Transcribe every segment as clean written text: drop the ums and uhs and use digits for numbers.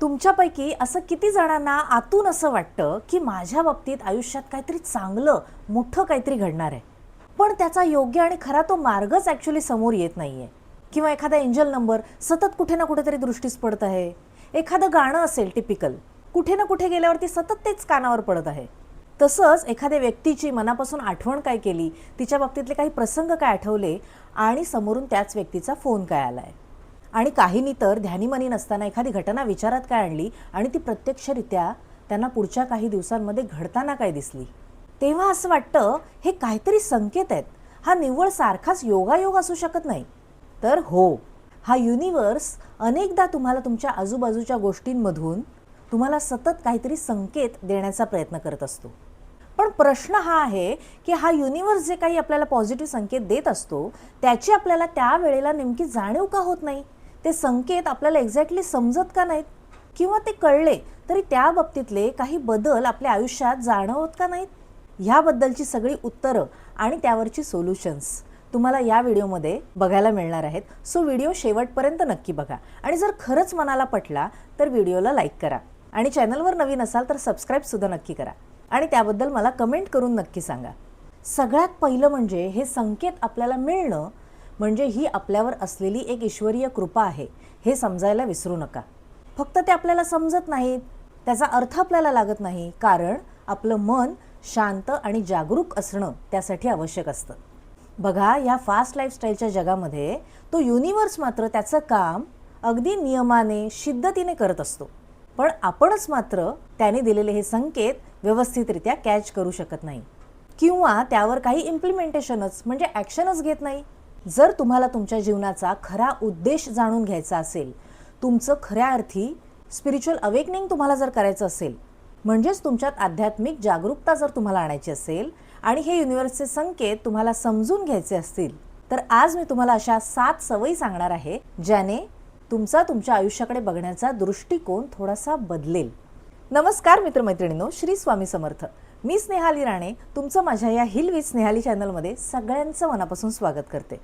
तुमच्यापैकी असं किती जणांना आतून असं वाटतं की माझ्या बाबतीत आयुष्यात काहीतरी चांगलं मोठं काहीतरी घडणार आहे, पण त्याचा योग्य आणि खरा तो मार्गच ॲक्च्युली समोर येत नाहीये. किंवा एखादा एंजल नंबर सतत कुठे ना कुठेतरी दृष्टीस पडत आहे. एखादं गाणं असेल टिपिकल, कुठे ना कुठे गेल्यावरती सतत तेच कानावर पडत आहे. तसंच एखाद्या व्यक्तीची मनापासून आठवण काय केली, तिच्या बाबतीतले काही प्रसंग काय आठवले आणि समोरून त्याच व्यक्तीचा फोन काय आलाय. आणि काहींनी तर ध्यानीमनी नसताना एखादी घटना विचारात काय आणली आणि ती प्रत्यक्षरित्या त्यांना पुढच्या काही दिवसांमध्ये घडताना काय दिसली. तेव्हा असं वाटतं हे काहीतरी संकेत आहेत. हा निव्वळ सारखाच योगायोग असू शकत नाही. तर हो, हा युनिवर्स अनेकदा तुम्हाला तुमच्या आजूबाजूच्या गोष्टींमधून तुम्हाला सतत काहीतरी संकेत देण्याचा प्रयत्न करत असतो. पण प्रश्न हा आहे की हा युनिवर्स जे काही आपल्याला पॉझिटिव्ह संकेत देत असतो त्याची आपल्याला त्या वेळेला नेमकी जाणीव का होत नाही. ते संकेत आपल्याला एक्झॅक्टली समजत का नाहीत, किंवा ते कळले तरी त्या बाबतीतले काही बदल आपल्या आयुष्यात जाणवत का नाहीत. ह्याबद्दलची सगळी उत्तरं आणि त्यावरची सोल्युशन्स तुम्हाला या व्हिडिओमध्ये बघायला मिळणार आहेत. सो व्हिडिओ शेवटपर्यंत नक्की बघा आणि जर खरंच मनाला पटला तर व्हिडिओला लाईक करा आणि चॅनलवर नवीन असाल तर सबस्क्राईबसुद्धा नक्की करा आणि त्याबद्दल मला कमेंट करून नक्की सांगा. सगळ्यात पहिलं म्हणजे हे संकेत आपल्याला मिळणं म्हणजे ही आपल्यावर असलेली एक ईश्वरीय कृपा आहे हे समजायला विसरू नका. फक्त ते आपल्याला समजत नाहीत, त्याचा अर्थ आपल्याला लागत नाही, कारण आपलं मन शांत आणि जागरूक असणं त्यासाठी आवश्यक असतं. बघा, या फास्ट लाईफस्टाईलच्या जगामध्ये तो युनिवर्स मात्र त्याचं काम अगदी नियमाने शिद्दतीने करत असतो. पण आपणच मात्र त्याने दिलेले हे संकेत व्यवस्थितरित्या कॅच करू शकत नाही किंवा त्यावर काही इम्प्लिमेंटेशनच म्हणजे ॲक्शनच घेत नाही. जर तुम्हाला तुमच्या जीवनाचा खरा उद्देश जाणून घ्यायचा असेल, तुमचं खऱ्या अर्थी स्पिरिच्युअल अवेकनिंग तुम्हाला जर करायचं असेल, म्हणजेच तुमच्यात आध्यात्मिक जागरूकता जर तुम्हाला आणायची असेल आणि हे युनिवर्सचे संकेत तुम्हाला समजून घ्यायचे असतील, तर आज मी तुम्हाला अशा 7 सवयी सांगणार आहे ज्याने तुमच्या आयुष्याकडे बघण्याचा दृष्टिकोन थोडासा बदलेल. नमस्कार मित्रमैत्रिणींनो, श्री स्वामी समर्थ. मी स्नेहाली राणे तुमचं माझ्या या हिल विथ स्नेहाली चॅनलमध्ये सगळ्यांचं मनापासून स्वागत करते.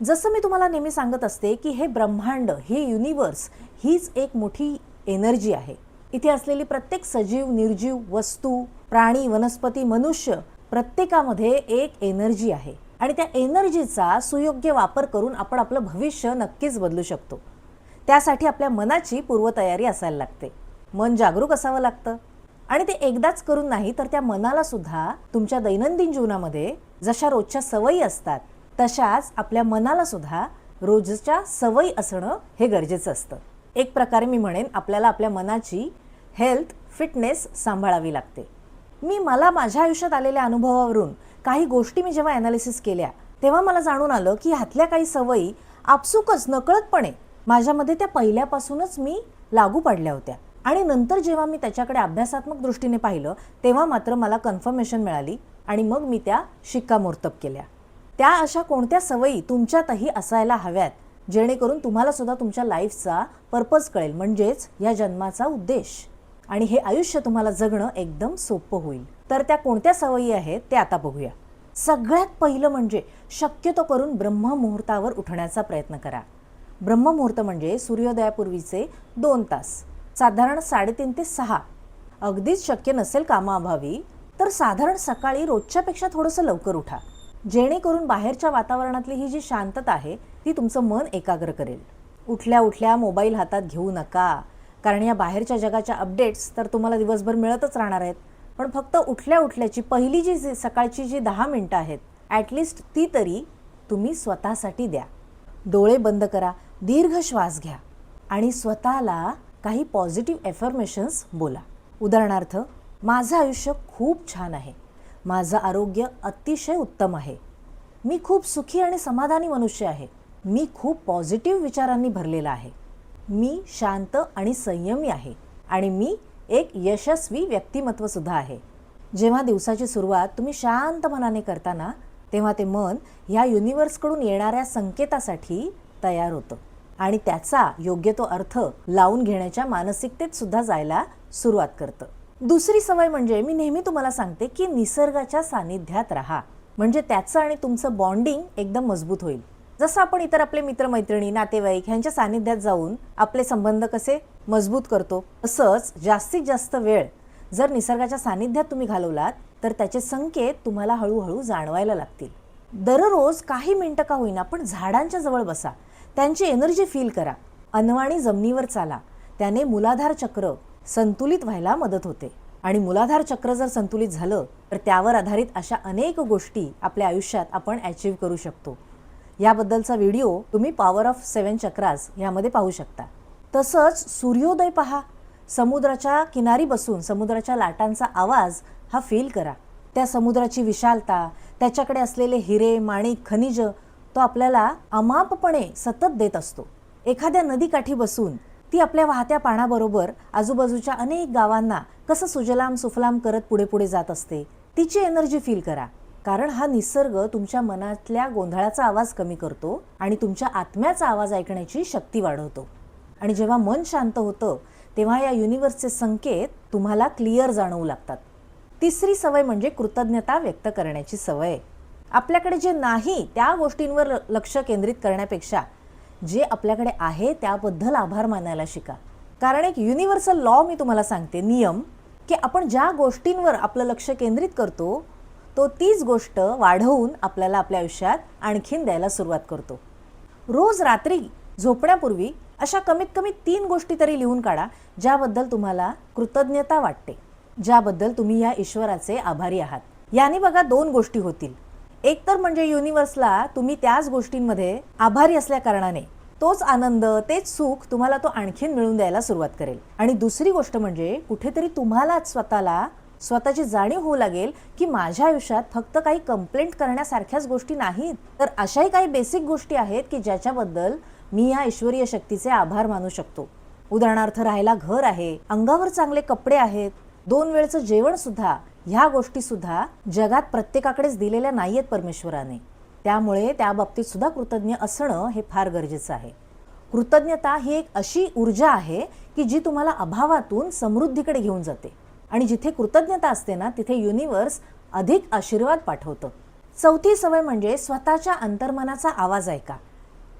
जसं मी तुम्हाला नेहमी सांगत असते की हे ब्रह्मांड, हे युनिवर्स हीच एक मोठी एनर्जी आहे. इथे असलेली प्रत्येक सजीव, निर्जीव वस्तू, प्राणी, वनस्पती, मनुष्य प्रत्येकामध्ये एक एनर्जी आहे आणि त्या एनर्जीचा सुयोग्य वापर करून आपण आपलं भविष्य नक्कीच बदलू शकतो. त्यासाठी आपल्या मनाची पूर्वतयारी असायला लागते. मन जागरूक असावं लागतं आणि ते एकदाच करून नाही तर त्या मनाला सुद्धा तुमच्या दैनंदिन जीवनामध्ये जशा रोजच्या सवयी असतात तशाच आपल्या मनाला सुद्धा रोजच्या सवयी असणं हे गरजेचं असतं. एक प्रकारे मी म्हणेन आपल्याला आपल्या मनाची हेल्थ, फिटनेस सांभाळावी लागते. मला माझ्या आयुष्यात आलेल्या अनुभवावरून काही गोष्टी मी जेव्हा ॲनालिसिस केल्या तेव्हा मला जाणून आलं की ह्यातल्या काही सवयी आपसुकच नकळतपणे माझ्यामध्ये त्या पहिल्यापासूनच मी लागू पाडल्या होत्या आणि नंतर जेव्हा मी त्याच्याकडे अभ्यासात्मक दृष्टीने पाहिलं तेव्हा मात्र मला कन्फर्मेशन मिळाली आणि मग मी त्या शिक्कामोर्तब केल्या. त्या अशा कोणत्या सवयी तुमच्यातही असायला हव्यात जेणेकरून तुम्हाला सुद्धा तुमच्या लाईफचा पर्पज कळेल, म्हणजेच या जन्माचा उद्देश, आणि हे आयुष्य तुम्हाला जगणं एकदम सोपं होईल. तर त्या कोणत्या सवयी आहेत ते आता बघूया. सगळ्यात पहिलं म्हणजे शक्यतो करून ब्रह्ममुहूर्तावर उठण्याचा प्रयत्न करा. ब्रह्ममुहूर्त म्हणजे सूर्योदयापूर्वीचे 2 तास, साधारण 3:30 ते 6. अगदीच शक्य नसेल कामाअभावी तर साधारण सकाळी रोजच्यापेक्षा थोडंसं लवकर उठा, जेणेकरून बाहेरच्या वातावरणातली ही जी शांतता आहे ती तुमचं मन एकाग्र करेल. उठल्या उठल्या मोबाईल हातात घेऊ नका, कारण या बाहेरच्या जगाच्या अपडेट्स तर तुम्हाला दिवसभर मिळतच राहणार आहेत. पण फक्त उठल्या उठल्याची पहिली जी सकाळची जी 10 मिनिटं आहेत ॲटलिस्ट ती तरी तुम्ही स्वतःसाठी द्या. डोळे बंद करा, दीर्घ श्वास घ्या आणि स्वतःला काही पॉझिटिव्ह एफर्मेशन्स बोला. उदाहरणार्थ, माझं आयुष्य खूप छान आहे, माझं आरोग्य अतिशय उत्तम आहे, मी खूप सुखी आणि समाधानी मनुष्य आहे, मी खूप पॉझिटिव्ह विचारांनी भरलेला आहे, मी शांत आणि संयमी आहे आणि मी एक यशस्वी व्यक्तिमत्वसुद्धा आहे. जेव्हा दिवसाची सुरुवात तुम्ही शांत मनाने करताना तेव्हा ते मन ह्या युनिवर्सकडून येणाऱ्या संकेतासाठी तयार होतं आणि त्याचा योग्य तो अर्थ लावून घेण्याच्या मानसिकतेत सुद्धा जायला सुरुवात करतं. दुसरी सवय म्हणजे मी नेहमी तुम्हाला सांगते की निसर्गाच्या सानिध्यात राहा, म्हणजे त्याचं आणि तुमचं बॉन्डिंग एकदम मजबूत होईल. जसं आपण इतर आपले मित्रमैत्रिणी, नातेवाईक ह्यांच्या सानिध्यात जाऊन आपले संबंध कसे मजबूत करतो. तसंच जास्तीत जास्त वेळ जर निसर्गाच्या सानिध्यात तुम्ही घालवलात तर त्याचे संकेत तुम्हाला हळूहळू जाणवायला लागतील. दररोज काही मिनिटं का होईना पण झाडांच्या जवळ बसा, त्यांची एनर्जी फील करा. अनवाणी जमिनीवर चाला, त्याने मूलाधार चक्र संतुलित व्हायला मदत होते. आणि मूलाधार चक्र जर संतुलित झालं तर त्यावर आधारित अशा अनेक गोष्टी आपल्या आयुष्यात आपण अचीव्ह करू शकतो. याबद्दलचा व्हिडिओ तुम्ही पॉवर ऑफ 7 चक्रास यामध्ये पाहू शकता. तसंच सूर्योदय पहा, समुद्राच्या किनारी बसून समुद्राच्या लाटांचा आवाज हा फील करा. त्या समुद्राची विशालता, त्याच्याकडे असलेले हिरे, माणिक, खनिज तो आपल्याला अमापपणे सतत देत असतो. एखाद्या नदीकाठी बसून ती आपल्या वाहत्या पाण्याबरोबर आजूबाजूच्या अनेक गावांना कसं सुजलाम सुफलाम करत पुढे पुढे जात असते, तिची एनर्जी फील करा. कारण हा निसर्ग तुमच्या मनातल्या गोंधळाचा आवाज कमी करतो आणि तुमच्या आत्म्याचा आवाज ऐकण्याची शक्ती वाढवतो. आणि जेव्हा मन शांत होतं तेव्हा या युनिव्हर्सचे संकेत तुम्हाला क्लिअर जाणवू लागतात. तिसरी सवय म्हणजे कृतज्ञता व्यक्त करण्याची सवय. आपल्याकडे जे नाही त्या गोष्टींवर लक्ष केंद्रित करण्यापेक्षा जे आपल्याकडे आहे त्याबद्दल आभार मानायला शिका. कारण एक युनिव्हर्सल लॉ मी तुम्हाला सांगते, नियम, की आपण ज्या गोष्टींवर आपलं लक्ष केंद्रित करतो तो तीच गोष्ट वाढवून आपल्याला आपल्या आयुष्यात आणखीन द्यायला सुरुवात करतो. रोज रात्री झोपण्यापूर्वी अशा कमीत कमी 3 गोष्टी तरी लिहून काढा ज्याबद्दल तुम्हाला कृतज्ञता वाटते, ज्याबद्दल तुम्ही या ईश्वराचे आभारी आहात. याने बघा 2 गोष्टी होतील. एक तर म्हणजे युनिव्हर्सला तुम्ही त्याच गोष्टींमध्ये आभारी असल्या कारणाने तोच आनंद, तेच सुख तुम्हाला तो आणखीन मिळवून द्यायला सुरुवात करेल. आणि दुसरी गोष्ट म्हणजे कुठेतरी तुम्हालाच स्वतःची जाणीव होऊ लागेल की माझ्या आयुष्यात फक्त काही कंप्लेंट करण्यासारख्याच गोष्टी नाहीत, तर अशाही काही बेसिक गोष्टी आहेत की ज्याच्याबद्दल मी या ईश्वरीय शक्तीचे आभार मानू शकतो. उदाहरणार्थ राहायला घर आहे, अंगावर चांगले कपडे आहेत, 2 वेळचं जेवण सुद्धा, ह्या गोष्टी सुद्धा जगात प्रत्येकाकडेच दिलेल्या नाहीयेत परमेश्वराने. त्यामुळे त्या बाबतीत सुद्धा कृतज्ञ असणं हे फार गरजेचं आहे. कृतज्ञता ही एक अशी ऊर्जा आहे की जी तुम्हाला अभावातून समृद्धीकडे घेऊन जाते. आणि जिथे कृतज्ञता असते ना तिथे युनिव्हर्स अधिक आशीर्वाद पाठवतं. चौथी सवय म्हणजे स्वतःच्या अंतर्मनाचा आवाज ऐका.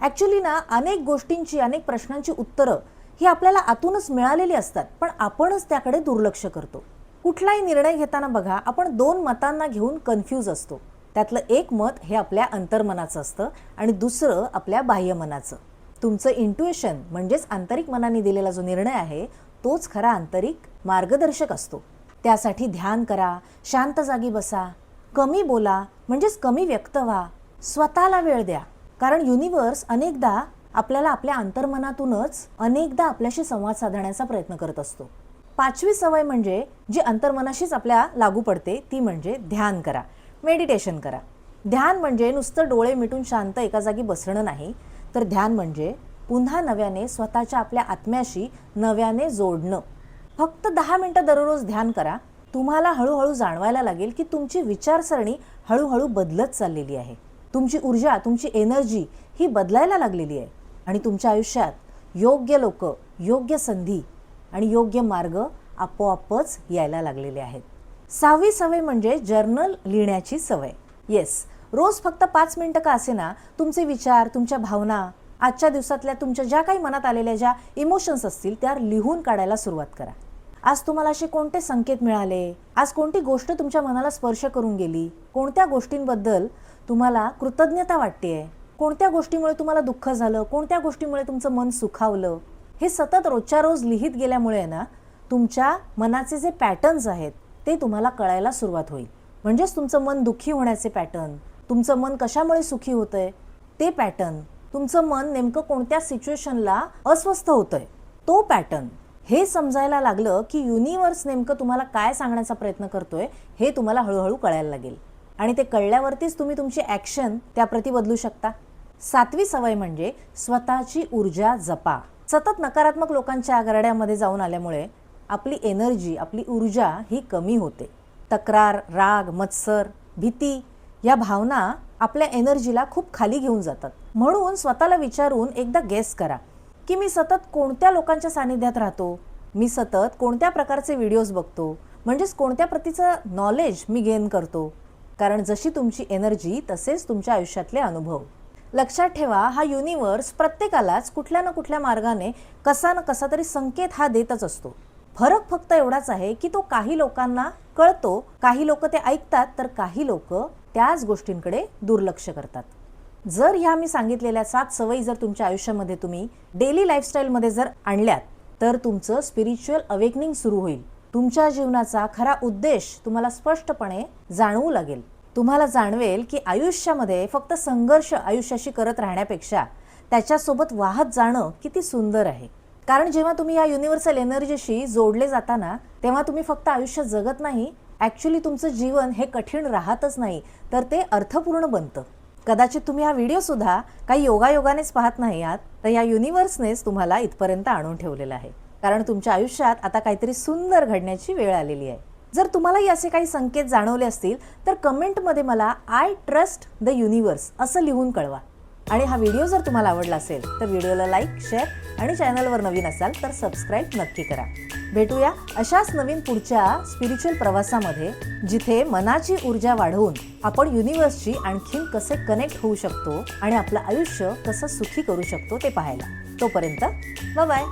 ॲक्च्युली ना अनेक गोष्टींची, अनेक प्रश्नांची उत्तरं ही आपल्याला आतूनच मिळालेली असतात, पण आपणच त्याकडे दुर्लक्ष करतो. कुठलाही निर्णय घेताना बघा आपण 2 मतांना घेऊन कन्फ्यूज असतो. त्यातलं एक मत हे आपल्या अंतर्मनाचं असतं आणि दुसरं आपल्या बाह्यमनाचं. तुमचं इंट्युएशन म्हणजेच आंतरिक मनाने दिलेला जो निर्णय आहे तोच खरा आंतरिक मार्गदर्शक असतो. त्यासाठी ध्यान करा, शांत जागी बसा, कमी बोला म्हणजेच कमी व्यक्त व्हा, स्वतःला वेळ द्या. कारण युनिव्हर्स अनेकदा आपल्याला आपल्या अंतर्मनातूनच अनेकदा आपल्याशी संवाद साधण्याचा प्रयत्न करत असतो. 5वी सवय म्हणजे जी अंतर्मनाशीच आपल्या लागू पडते ती म्हणजे ध्यान करा, मेडिटेशन करा. ध्यान म्हणजे नुसतं डोळे मिटून शांत एका जागी बसणं नाही, तर ध्यान म्हणजे पुन्हा नव्याने स्वतःच्या आपल्या आत्म्याशी नव्याने जोडणं. फक्त 10 मिनिटं दररोज ध्यान करा. तुम्हाला हळूहळू जाणवायला लागेल की तुमची विचारसरणी हळूहळू बदलत चाललेली आहे. तुमची ऊर्जा, तुमची एनर्जी ही बदलायला लागलेली आहे आणि तुमच्या आयुष्यात योग्य लोक, योग्य संधी आणि योग्य मार्ग आपोआपच यायला लागलेले आहेत. 6वी सवय म्हणजे जर्नल लिहिण्याची सवय. येस, रोज फक्त 5 मिनिटं का असेना तुमचे विचार, तुमच्या भावना, आजच्या दिवसातल्या तुमच्या ज्या काही मनात आलेल्या ज्या इमोशन्स असतील त्या लिहून काढायला सुरुवात करा. आज तुम्हाला असे कोणते संकेत मिळाले, आज कोणती गोष्ट तुमच्या मनाला स्पर्श करून गेली, कोणत्या गोष्टींबद्दल तुम्हाला कृतज्ञता वाटतेय, कोणत्या गोष्टीमुळे तुम्हाला दुःख झालं, कोणत्या गोष्टीमुळे तुमचं मन सुखावलं, हे सतत रोजच्या रोज लिहित गेल्यामुळे ना तुमच्या मनाचे जे पॅटर्न्स आहेत ते तुम्हाला कळायला सुरुवात होईल. म्हणजेच तुमचं मन दुःखी होण्याचे पॅटर्न, तुमचं मन कशामुळे सुखी होतंय ते पॅटर्न, तुमचं मन नेमकं कोणत्या सिच्युएशनला अस्वस्थ होतंय तो पॅटर्न, हे समजायला लागलं की युनिव्हर्स नेमकं तुम्हाला काय सांगण्याचा प्रयत्न करतोय हे तुम्हाला हळूहळू कळायला लागेल. आणि ते कळल्यावरतीच तुम्ही तुमची ॲक्शन त्याप्रती बदलू शकता. 7वी सवय म्हणजे स्वतःची ऊर्जा जपा. सतत नकारात्मक लोकांच्या गरड्यामध्ये जाऊन आल्यामुळे आपली एनर्जी, आपली ऊर्जा ही कमी होते. तक्रार, राग, मत्सर, भीती या भावना आपल्या एनर्जीला खूप खाली घेऊन जातात. म्हणून स्वतःला विचारून एकदा गेस करा की मी सतत कोणत्या लोकांच्या सानिध्यात राहतो, मी सतत कोणत्या प्रकारचे व्हिडिओज बघतो, म्हणजेच कोणत्या प्रतीचं नॉलेज मी गेन करतो. कारण जशी तुमची एनर्जी तसेच तुमच्या आयुष्यातले अनुभव. लक्षात ठेवा, हा युनिवर्स प्रत्येकालाच कुठल्या ना कुठल्या मार्गाने कसा ना कसा तरी संकेत हा देतच असतो. फरक फक्त एवढाच आहे की तो काही लोकांना कळतो, काही लोक ते ऐकतात, तर काही लोक त्याच गोष्टींकडे दुर्लक्ष करतात. जर ह्या मी सांगितलेल्या 7 सवयी जर तुमच्या आयुष्यामध्ये तुम्ही डेली लाईफस्टाईलमध्ये जर आणल्यात, तर तुमचं स्पिरिच्युअल अवेकनिंग सुरू होईल. तुमच्या जीवनाचा खरा उद्देश तुम्हाला स्पष्टपणे जाणवू लागेल. तुम्हाला जाणवेल की आयुष्यामध्ये फक्त संघर्ष आयुष्याशी करत राहण्यापेक्षा त्याच्यासोबत वाहत जाणं किती सुंदर आहे. कारण जेव्हा तुम्ही या युनिव्हर्सल एनर्जीशी जोडले जाताना, तेव्हा तुम्ही फक्त आयुष्य जगत नाही, ॲक्च्युली तुमचं जीवन हे कठीण राहतच नाही, तर ते अर्थपूर्ण बनतं. कदाचित तुम्ही हा व्हिडिओ सुद्धा काही योगायोगानेच पाहत नाही आहात, तर या युनिव्हर्सनेच तुम्हाला इथपर्यंत आणून ठेवलेलं आहे. कारण तुमच्या आयुष्यात आता काहीतरी सुंदर घडण्याची वेळ आलेली आहे. जर तुम्हालाही असे काही संकेत जाणवले असतील, तर कमेंटमध्ये मला आय ट्रस्ट द युनिव्हर्स असं लिहून कळवा. आणि हा व्हिडिओ जर तुम्हाला आवडला असेल तर व्हिडिओला लाईक, शेअर आणि चॅनलवर नवीन असाल तर सबस्क्राईब नक्की करा. भेटूया अशाच नवीन पुढच्या स्पिरिच्युअल प्रवासामध्ये, जिथे मनाची ऊर्जा वाढवून आपण युनिव्हर्सशी आणखीन कसे कनेक्ट होऊ शकतो आणि आपलं आयुष्य कसं सुखी करू शकतो ते पाहायला. तोपर्यंत बाय बाय.